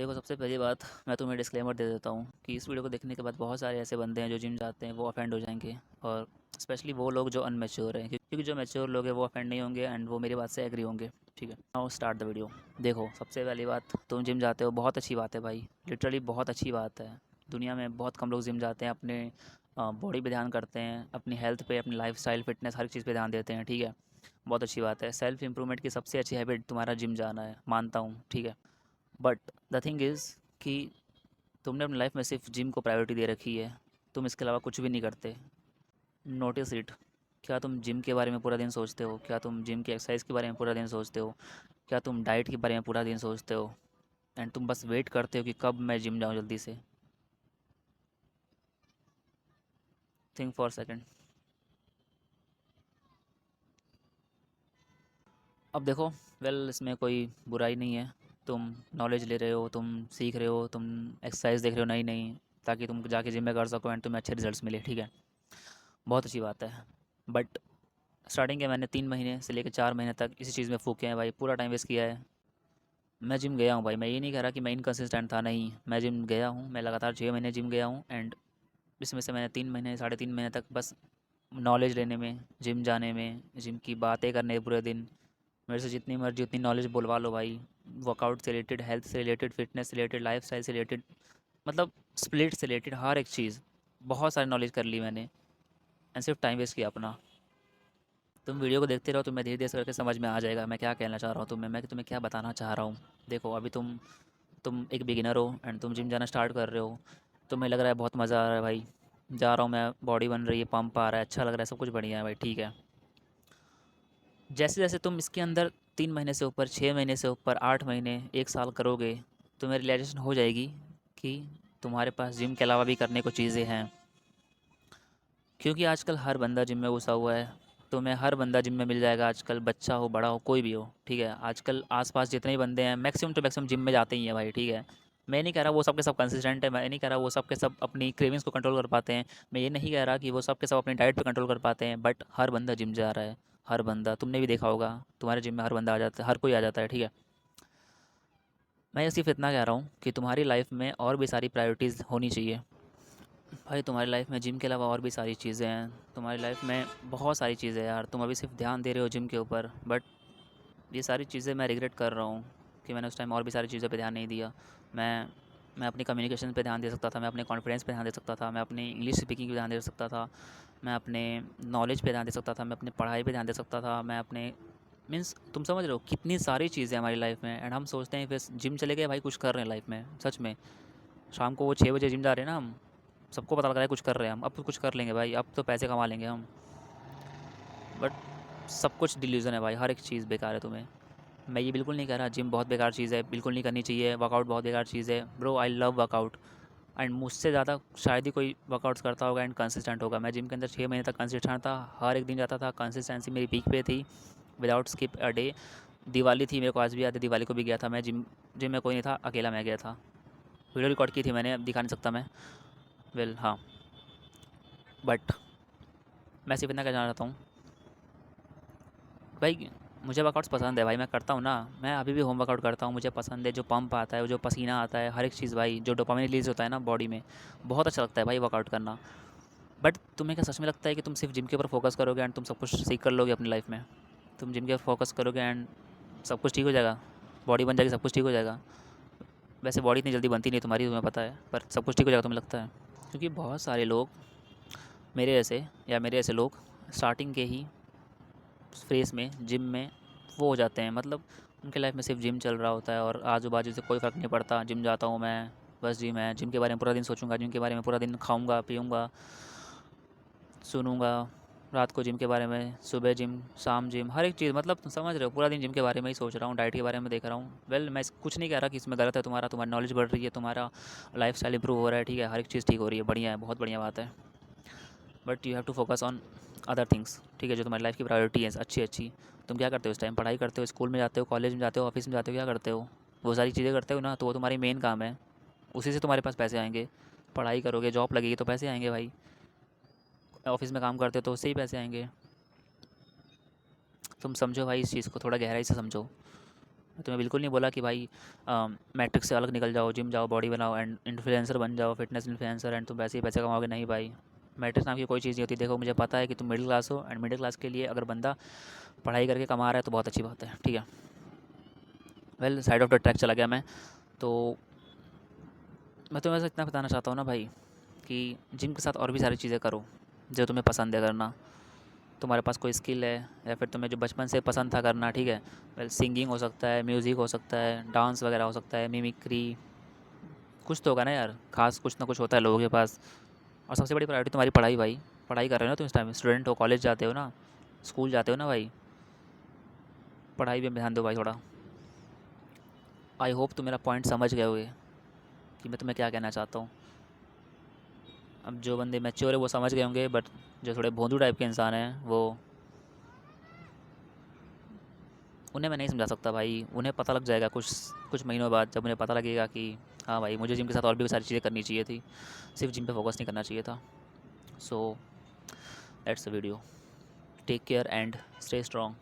देखो, सबसे पहली बात मैं तुम्हें डिस्क्लेमर दे देता हूँ कि इस वीडियो को देखने के बाद बहुत सारे ऐसे बंदे हैं जो जिम जाते हैं, वो ऑफेंड हो जाएंगे। और स्पेशली वो लोग जो अनमेच्योर हैं, क्योंकि जो मैच्योर लोग हैं वो ऑफेंड नहीं होंगे एंड वो मेरी बात से एग्री होंगे। ठीक है, नाउ स्टार्ट द वीडियो। देखो, सबसे पहली बात, तुम जिम जाते हो, बहुत अच्छी बात है भाई, लिटरली बहुत अच्छी बात है। दुनिया में बहुत कम लोग जिम जाते हैं, अपने बॉडी पे ध्यान करते हैं, अपनी हेल्थ पे, अपनी लाइफ स्टाइल, फिटनेस, हर चीज़ पे ध्यान देते हैं। ठीक है, बहुत अच्छी बात है। सेल्फ इंप्रूवमेंट की सबसे अच्छी हैबिट तुम्हारा जिम जाना है, मानता हूँ। ठीक है, बट द थिंग इज़ कि तुमने अपनी लाइफ में सिर्फ जिम को प्रायोरिटी दे रखी है। तुम इसके अलावा कुछ भी नहीं करते। Notice it. क्या तुम जिम के बारे में पूरा दिन सोचते हो? क्या तुम जिम की एक्सरसाइज के बारे में पूरा दिन सोचते हो? क्या तुम डाइट के बारे में पूरा दिन सोचते हो? एंड तुम बस वेट करते हो कि कब मैं जिम जाऊँ जल्दी से। Think for second. अब देखो, वेल, इसमें कोई बुराई नहीं है। तुम नॉलेज ले रहे हो, तुम सीख रहे हो, तुम एक्सरसाइज देख रहे हो नई नई, ताकि तुम जाके जिम में कर सको एंड तुम्हें अच्छे रिजल्ट्स मिले। ठीक है, बहुत अच्छी बात है। बट स्टार्टिंग के मैंने 3 महीने से लेकर 4 महीने तक इसी चीज़ में फूके हैं भाई, पूरा टाइम वेस्ट किया है। मैं जिम गया हूँ भाई, मैं ये नहीं कह रहा कि मैं इनकन्सिस्टेंट था, नहीं, मैं जिम गया हूँ, मैं लगातार 6 महीने जिम गया हूँ। एंड इसमें से मैंने 3 महीने, 3.5 महीने तक बस नॉलेज लेने में, जिम जाने में, जिम की बातें करने पूरे दिन। मेरे से जितनी मर्जी उतनी नॉलेज बुलवा लो भाई, वर्कआउट से रिलेटेड, हेल्थ से रिलेटेड, फिटनेस से रिलेटेड, लाइफ स्टाइल से रिलेटेड, मतलब स्प्लिट से रिलेटेड हर एक चीज़, बहुत सारी नॉलेज कर ली मैंने। एंड सिर्फ टाइम वेस्ट किया अपना। तुम वीडियो को देखते रहो, तुम्हें धीरे धीरे से करके समझ में आ जाएगा मैं क्या कहना चाह रहा हूँ तुम्हें, मैं तुम्हें क्या बताना चाह रहा हूँ। देखो, अभी तुम एक बिगिनर हो एंड तुम जिम जाना स्टार्ट कर रहे हो। तुम्हें लग रहा है बहुत मज़ा आ रहा है भाई, जा रहा हूँ मैं, बॉडी बन रही है, पंप आ रहा है, अच्छा लग रहा है, सब कुछ बढ़िया है भाई। ठीक है, जैसे जैसे तुम इसके अंदर 3 महीने से ऊपर, 6 महीने से ऊपर, 8 महीने, 1 साल करोगे, तुम्हें रियलाइजेशन हो जाएगी कि तुम्हारे पास जिम के अलावा भी करने को चीज़ें हैं। क्योंकि आजकल हर बंदा जिम में घुसा हुआ है। तुम्हें हर बंदा जिम में मिल जाएगा आजकल, बच्चा हो, बड़ा हो, कोई भी हो। ठीक है, आजकल आसपास जितने भी बंदे हैं, मैक्सिमम टू मैक्सिमम जिम में जाते ही हैं भाई। ठीक है, मैं नहीं कह रहा वो सब के सब कंसिस्टेंट है, मैं नहीं कह रहा वो सब के सब अपनी क्रेविंग्स को कंट्रोल कर पाते हैं, मैं ये नहीं कह रहा कि वो सब के सब अपनी डाइट पे कंट्रोल कर पाते हैं, बट हर बंदा जिम जा रहा है। हर बंदा, तुमने भी देखा होगा, तुम्हारे जिम में हर बंदा आ जाता है, हर कोई आ जाता है। ठीक है, मैं ये सिर्फ इतना कह रहा हूँ कि तुम्हारी लाइफ में और भी सारी प्रायोरिटीज़ होनी चाहिए। भाई, तुम्हारी लाइफ में जिम के अलावा और भी सारी चीज़ें हैं, तुम्हारी लाइफ में बहुत सारी चीज़ें हैं यार। तुम अभी सिर्फ ध्यान दे रहे हो जिम के ऊपर, बट ये सारी चीज़ें मैं रिग्रेट कर रहा हूँ कि मैंने उस टाइम और भी सारी चीज़ों पे ध्यान नहीं दिया। मैं मैं अपनी कम्युनिकेशन पे ध्यान दे सकता था, मैं अपने कॉन्फिडेंस पे ध्यान दे सकता था, मैं अपनी इंग्लिश स्पीकिंग पे ध्यान दे सकता था, मैं अपने नॉलेज पे ध्यान दे सकता था, मैं अपनी पढ़ाई पे ध्यान दे सकता था, मैं अपने, मीन्स तुम समझ रहे हो कितनी सारी चीज़ें हमारी लाइफ में। एंड हम सोचते हैं फिर जिम चले गए भाई, कुछ कर रहे हैं लाइफ में, सच में। शाम को वो 6 बजे जिम जा रहे हैं ना हम, सबको पता लग रहा है कुछ कर रहे हैं हम, अब तो कुछ कर लेंगे भाई, अब तो पैसे कमा लेंगे हम। बट सब कुछ डिल्यूज़न है भाई, हर एक चीज़ बेकार है तुम्हें। मैं ये बिल्कुल नहीं कह रहा जिम बहुत बेकार चीज़ है, बिल्कुल नहीं करनी चाहिए, वर्कआउट बहुत बेकार चीज़ है। Bro, I love workout. And मुझसे ज़्यादा शायद ही कोई वर्कआउट्स करता होगा एंड कंसिस्टेंट होगा। मैं जिम के अंदर 6 महीने तक कंसिस्टेंट था, हर एक दिन जाता था, कंसिस्टेंसी मेरी पीक पे थी, without skip a day. Diwali थी, मेरे को आज भी याद है, दिवाली को भी गया था मैं जिम। जिम में कोई नहीं था, अकेला मैं गया था। वीडियो रिकॉर्ड की थी मैंने, अब दिखा नहीं सकता मैं। वेल, हाँ, बट मैं सिर्फ इतना कहना चाहता हूँ भाई, मुझे वर्कआउट्स पसंद है भाई, मैं करता हूँ ना। मैं अभी भी होम वर्कआउट करता हूँ, मुझे पसंद है। जो पंप आता है, जो पसीना आता है, हर एक चीज़ भाई, जो डोपामिन रिलीज़ होता है ना बॉडी में, बहुत अच्छा लगता है भाई वर्कआउट करना। बट तुम्हें क्या सच में लगता है कि तुम सिर्फ जिम के ऊपर फोकस करोगे एंड तुम सब कुछ सीख कर लोगे अपनी लाइफ में? तुम जिम के ऊपर फोकस करोगे एंड सब कुछ ठीक हो जाएगा, बॉडी बन जाएगी, सब कुछ ठीक हो जाएगा? वैसे बॉडी इतनी जल्दी बनती नहीं तुम्हारी, तुम्हें पता है, पर सब कुछ ठीक हो जाएगा तुम्हें लगता है? क्योंकि बहुत सारे लोग मेरे जैसे, या मेरे ऐसे लोग, स्टार्टिंग के ही फेस में जिम में वो हो जाते हैं, मतलब उनके लाइफ में सिर्फ जिम चल रहा होता है और आजू बाजू से कोई फ़र्क नहीं पड़ता। जिम जाता हूँ मैं, बस जिम है, जिम के बारे में पूरा दिन सोचूंगा, जिम के बारे में पूरा दिन खाऊंगा पीऊंगा, सुनूंगा, रात को जिम के बारे में, सुबह जिम, शाम जिम, हर एक चीज़, मतलब तुम समझ रहे हो, पूरा दिन जिम के बारे में ही सोच रहा हूँ, डाइट के बारे में देख रहा हूँ। वेल, मैं कुछ नहीं कह रहा कि इसमें गलत है, तुम्हारी नॉलेज बढ़ रही है, तुम्हारा लाइफ स्टाइल इंप्रूव हो रहा है, ठीक है, हर एक चीज़ ठीक हो रही है, बढ़िया है, बहुत बढ़िया बात है। But you have to focus on other things. ठीक है, जो तुम्हारी लाइफ की प्रायोरिटी है अच्छी अच्छी। तुम क्या करते हो इस टाइम? पढ़ाई करते हो, स्कूल में जाते हो, कॉलेज में जाते हो, ऑफिस में जाते हो, क्या करते हो? वो सारी चीज़ें करते हो ना, तो वो तुम्हारी मेन काम है, उसी से तुम्हारे पास पैसे आएंगे। पढ़ाई करोगे, जॉब लगेगी तो पैसे आएंगे भाई, ऑफिस में काम करते हो तो उससे ही पैसे आएंगे। तुम समझो भाई, इस चीज़ को थोड़ा गहराई से समझो। तुम्हें बिल्कुल नहीं बोला कि भाई मैट्रिक्स से अलग निकल जाओ, जिम जाओ, बॉडी बनाओ एंड इन्फ्लुएंसर बन जाओ, फिटनेस इन्फ्लुएंसर, एंड तुम वैसे ही पैसे कमाओगे। नहीं भाई, मैट्रिक्स नाम की कोई चीज़ नहीं होती। देखो मुझे पता है कि तुम मिडिल क्लास हो, एंड मिडिल क्लास के लिए अगर बंदा पढ़ाई करके कमा रहा है तो बहुत अच्छी बात है, ठीक है। Well, side of the track चला गया मैं। तो मैं तुम्हें बस इतना बताना चाहता हूँ ना भाई, कि जिम के साथ और भी सारी चीज़ें करो जो तुम्हें पसंद है करना। तुम्हारे पास कोई स्किल है या फिर तुम्हें जो बचपन से पसंद था करना, ठीक है। वेल, सिंगिंग हो सकता है, म्यूज़िक हो सकता है, डांस वगैरह हो सकता है, मिमिक्री, कुछ तो होगा ना यार, खास कुछ ना कुछ होता है लोगों के पास। और सबसे बड़ी प्रायोरिटी तुम्हारी पढ़ाई भाई। पढ़ाई कर रहे हो ना तुम इस टाइम, स्टूडेंट हो, कॉलेज जाते हो ना, स्कूल जाते हो ना भाई, पढ़ाई पे ध्यान दो भाई थोड़ा। आई होप तुम मेरा पॉइंट समझ गए होगे कि मैं तुम्हें क्या कहना चाहता हूँ। अब जो बंदे मैच्योर है वो समझ गए होंगे, बट जो थोड़े भोंदू टाइप के इंसान हैं वो, उन्हें मैं नहीं समझा सकता भाई। उन्हें पता लग जाएगा कुछ कुछ महीनों बाद, जब उन्हें पता लगेगा कि हाँ भाई, मुझे जिम के साथ और भी सारी चीज़ें करनी चाहिए थी, सिर्फ जिम पे फोकस नहीं करना चाहिए था। So that's the video. Take care and stay strong.